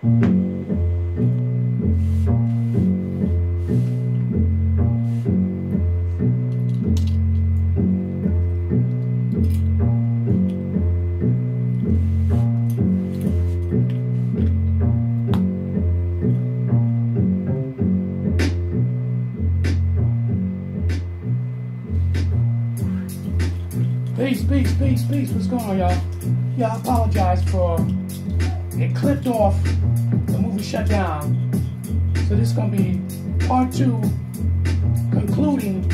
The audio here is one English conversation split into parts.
Peace. What's going on, y'all? Yeah, I apologize for it clipped off. The movie shut down. So this is going to be part 2, concluding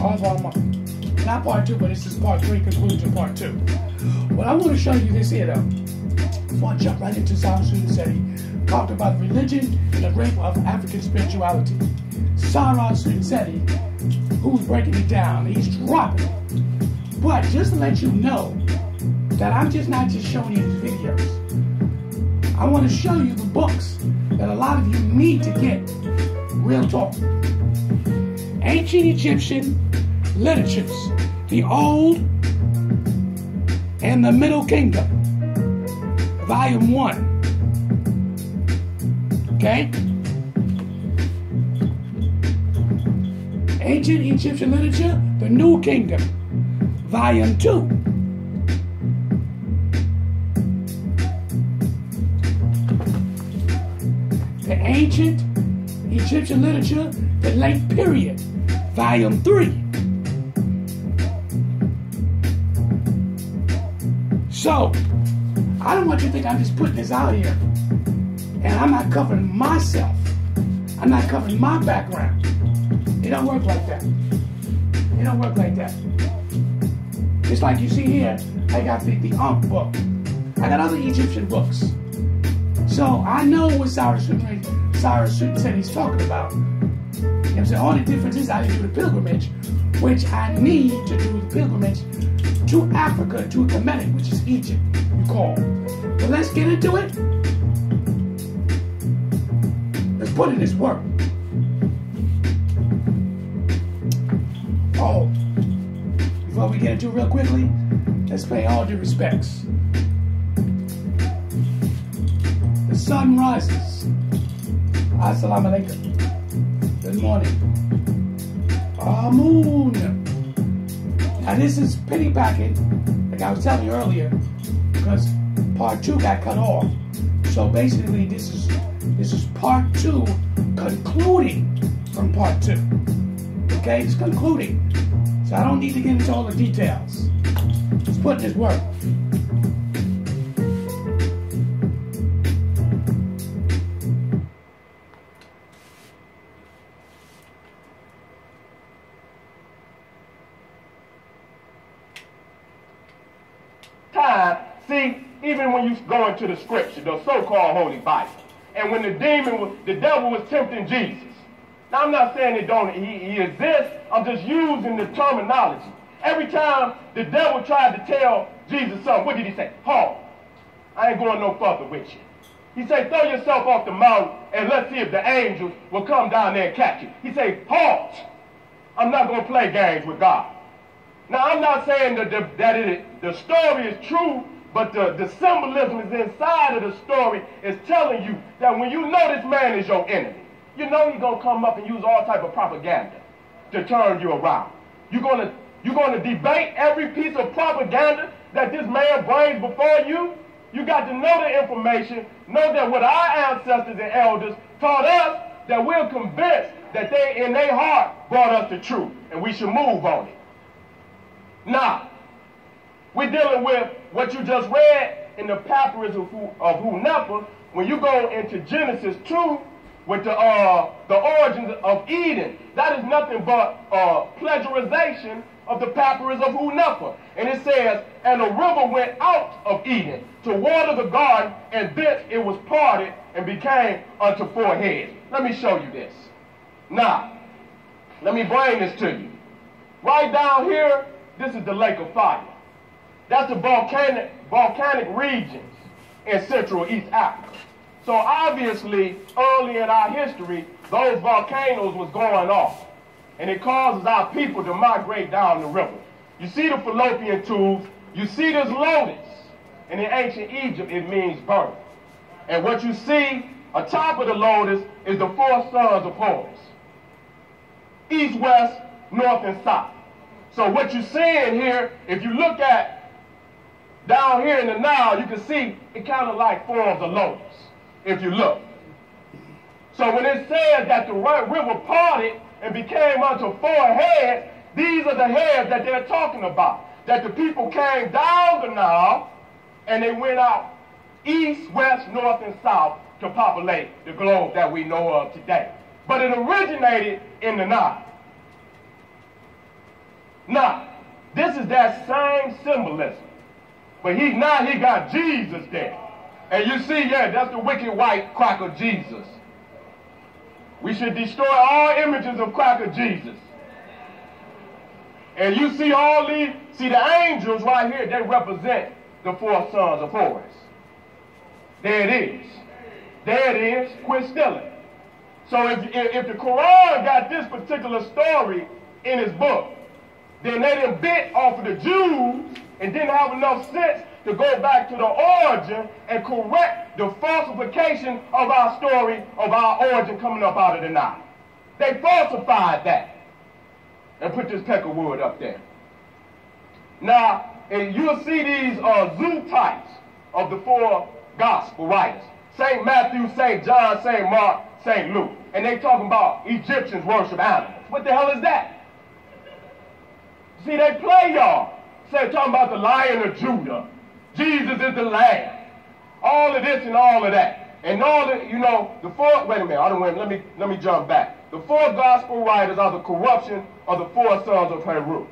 all of our, not part 2, but this is part 3, concluding to part 2. What I want to show you this here, though, before I jump right into Sarah Sunisetti, talked about religion and the rape of African spirituality. Sarah Sunisetti, who's breaking it down, he's dropping it. But just to let you know that I'm just not just showing you these videos. I want to show you the books that a lot of you need to get. Real talk. Ancient Egyptian literatures, the Old and the Middle Kingdom, Volume 1. Okay? Ancient Egyptian literature, the New Kingdom, Volume 2. The Ancient Egyptian Literature, the Late Period, Volume 3. So, I don't want you to think I'm just putting this out here and I'm not covering myself. I'm not covering my background. It don't work like that. It don't work like that. Just like you see here, I got the Ankh book. I got other Egyptian books. So I know what Sarah said he's talking about. You know what I'm saying? All the difference is I didn't do the pilgrimage, which I need to do the pilgrimage to Africa, to Kemetic, which is Egypt, you call. But let's get into it. Let's put in this work. Oh. Before we get into it real quickly, let's pay all due respects. The sun rises. Assalamu alaikum. Good morning. Amun. Now this is piggybacking, like I was telling you earlier, because part 2 got cut off. So basically this is part 2 concluding from part 2. Okay, it's concluding. So I don't need to get into all the details. Let's put this work. See, even when you go into the scripture, the so-called Holy Bible, and when the devil was tempting Jesus. Now, I'm not saying he exists. I'm just using the terminology. Every time the devil tried to tell Jesus something, what did he say? Halt. I ain't going no further with you. He said, throw yourself off the mountain and let's see if the angels will come down there and catch you. He said, halt. I'm not going to play games with God. Now, I'm not saying that the story is true, but the symbolism is inside of the story is telling you that when you know this man is your enemy, you know he's going to come up and use all type of propaganda to turn you around. You're going to debate every piece of propaganda that this man brings before you. You got to know the information, know that what our ancestors and elders taught us, that we're convinced that they, in their heart, brought us the truth, and we should move on it. Now, we're dealing with what you just read in the papyrus of Hunefer. When you go into Genesis 2, with the origins of Eden, that is nothing but plagiarization of the papyrus of Hunefer. And it says, and a river went out of Eden to water the garden, and thence it was parted and became unto 4 heads. Let me show you this. Now, let me bring this to you. Right down here, this is the lake of fire. That's the volcanic regions in Central East Africa. So obviously, early in our history, those volcanoes was going off. And it causes our people to migrate down the river. You see the fallopian tubes, you see this lotus. And in ancient Egypt, it means birth. And what you see atop of the lotus is the four sons of Horus. East, west, north, and south. So what you're seeing here, if you look at down here in the Nile, you can see it kind of like forms a lotus, if you look. So when it says that the river parted and became unto four heads, these are the heads that they're talking about. That the people came down the Nile and they went out east, west, north, and south to populate the globe that we know of today. But it originated in the Nile. Now, this is that same symbolism. But he got Jesus there. And you see, yeah, that's the wicked white cracker Jesus. We should destroy all images of cracker Jesus. And you see all these, see the angels right here, they represent the four sons of Horus. There it is. There it is. Quit stealing. So if the Quran got this particular story in his book, then they done bit off of the Jews and didn't have enough sense to go back to the origin and correct the falsification of our story of our origin coming up out of the Nile. They falsified that and put this peck of wood up there. Now, and you'll see these zoo types of the four gospel writers. St. Matthew, St. John, St. Mark, St. Luke. And they talking about Egyptians worship animals. What the hell is that? See, they play y'all. Say, talking about the Lion of Judah. Jesus is the Lamb. All of this and all of that. And all the, you know, the four, wait a minute, I don't wait, let me jump back. The four gospel writers are the corruption of the four sons of Heru.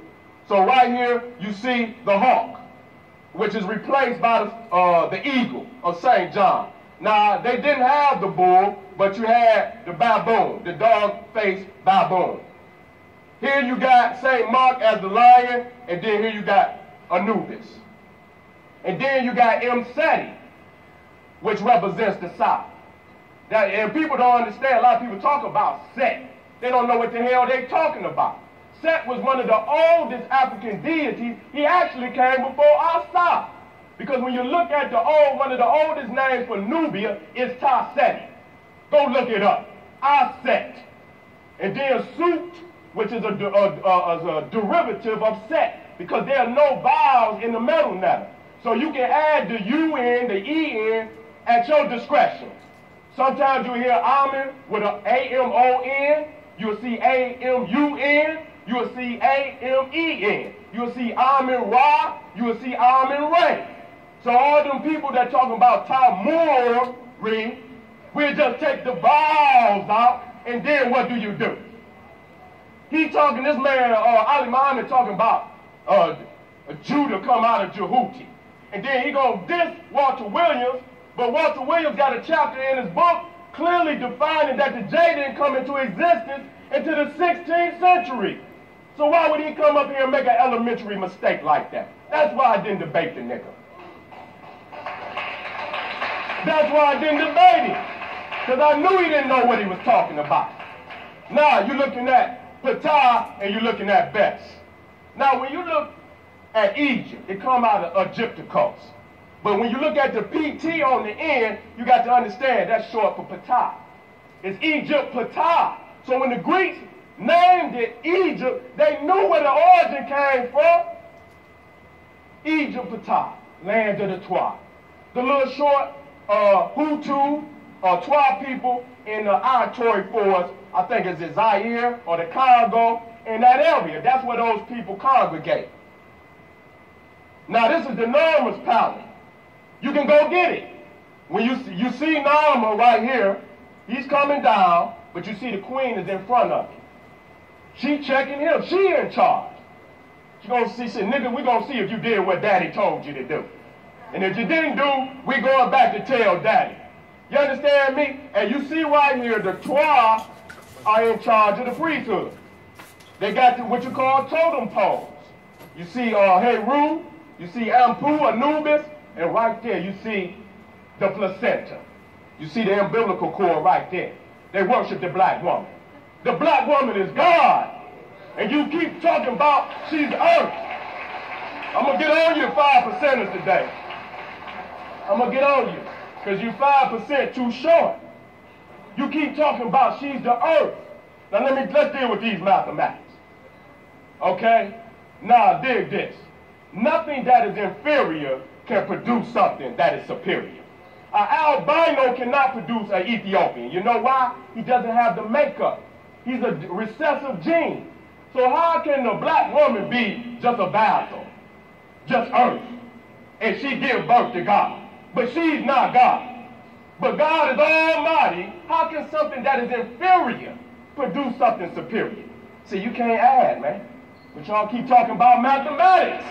So right here, you see the hawk, which is replaced by the eagle of St. John. Now, they didn't have the bull, but you had the baboon, the dog-faced baboon. Here you got St. Mark as the lion, and then here you got Anubis. And then you got Seti, which represents the south. And people don't understand, a lot of people talk about Set. They don't know what the hell they're talking about. Set was one of the oldest African deities. He actually came before our south. Because when you look at one of the oldest names for Nubia is Ta-Seti. Go look it up. Aset. And then Sut, which is a derivative of Set, because there are no vowels in the middle letter. So you can add the U-N, the E-N, at your discretion. Sometimes you'll hear Amun with an A-M-O-N. You'll see A-M-U-N. You'll see A-M-E-N. You'll see Amun Ra. You'll see Amun Ra. So all them people that talking about Amun Ra, we'll just take the vowels out, and then what do you do? He talking, this man, Ali Muhammad talking about Judah come out of Jehuti. And then he gonna diss Walter Williams, but Walter Williams got a chapter in his book clearly defining that the J didn't come into existence until the 16th century. So why would he come up here and make an elementary mistake like that? That's why I didn't debate the nigga. That's why I didn't debate him. Because I knew he didn't know what he was talking about. Now you're looking at Ptah and you're looking at Bes. Now when you look at Egypt, it come out of Egypticos. But when you look at the PT on the end, you got to understand that's short for Ptah. It's Egypt Ptah. So when the Greeks named it Egypt, they knew where the origin came from. Egypt Ptah, land of the Twa. The little short Hutu or Twa people in the Aratory Forest, I think it's the Zaire or the Congo, in that area. That's where those people congregate. Now this is the Norma's Palace. You can go get it. When you see Norma right here, he's coming down, but you see the queen is in front of him. She checking him. She in charge. She gonna see, say, nigga, we gonna see if you did what daddy told you to do. And if you didn't do, we going back to tell daddy. You understand me? And you see right here, the Twa are in charge of the priesthood. They got what you call totem poles. You see Heru, you see Ampu, Anubis, and right there you see the placenta. You see the umbilical cord right there. They worship the black woman. The black woman is God. And you keep talking about she's earth. I'm going to get on you 5%ers today. I'm going to get on you. because you're 5% too short. You keep talking about she's the earth. Now let's deal with these mathematics. Okay? Now dig this. Nothing that is inferior can produce something that is superior. An albino cannot produce an Ethiopian. You know why? He doesn't have the makeup. He's a recessive gene. So how can a black woman be just a vessel, just earth, and she give birth to God? But she's not God. But God is almighty. How can something that is inferior produce something superior? See, you can't add, man. But y'all keep talking about mathematics.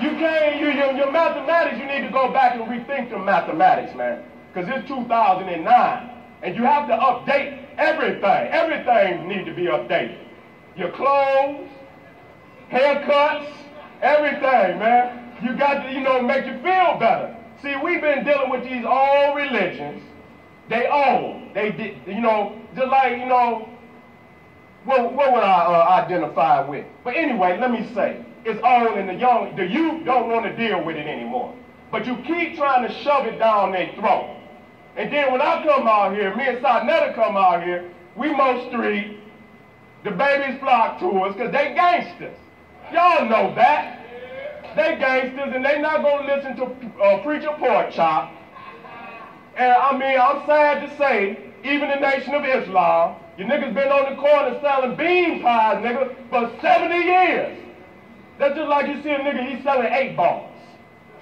You can't, your mathematics, you need to go back and rethink the mathematics, man. Because it's 2009. And you have to update everything. Everything needs to be updated. Your clothes, haircuts, everything, man. You got to, make you feel better. See, we've been dealing with these old religions. They old. They did, just like, what would I identify with? But anyway, let me say, it's old and the youth don't want to deal with it anymore. But you keep trying to shove it down their throat. And then when I come out here, me and Sarnetta come out here, we mow street, the babies flock to us because they gangsters. Y'all know that. They gangsters and they not going to listen to Preacher Pork Chop. And I mean, I'm sad to say, even the Nation of Islam, you niggas been on the corner selling bean pies, nigga, for 70 years. That's just like you see a nigga, he's selling 8 balls.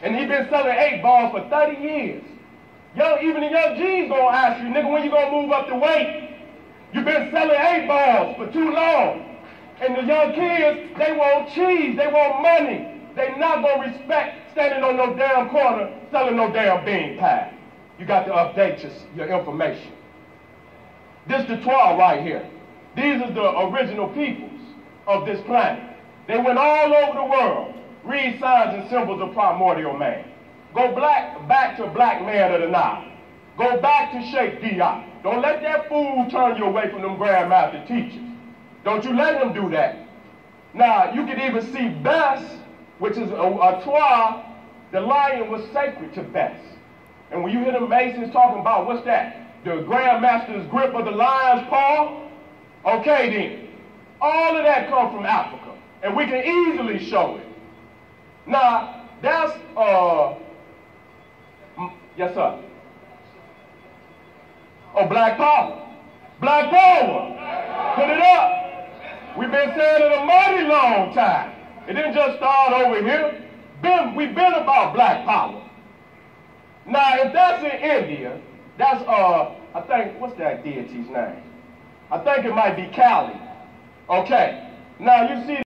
And he been selling 8 balls for 30 years. Even the young G's gonna ask you, nigga, when you gonna move up the weight? You been selling 8 balls for too long. And the young kids, they want cheese, they want money. They not gonna respect standing on no damn corner selling no damn bean pie. You got to update your information. This the 12 right here. These are the original peoples of this planet. They went all over the world. Read signs and symbols of primordial man. Go back to Black Man of the Nile. Go back to Sheikh Diop. Don't let that fool turn you away from them grandmaster teachers. Don't you let him do that. Now, you can even see Bess, which is a Twa, the lion was sacred to Bess. And when you hear the Masons talking about, what's that? The grandmaster's grip of the lion's paw? Okay then. All of that comes from Africa. And we can easily show it. Now, that's, yes sir. Oh, Black Power. Black Power. Put it up. We've been saying it a mighty long time. It didn't just start over here. We've been about Black Power. Now, if that's in India, that's, I think, what's that deity's name? I think it might be Kali. Okay. Now, you see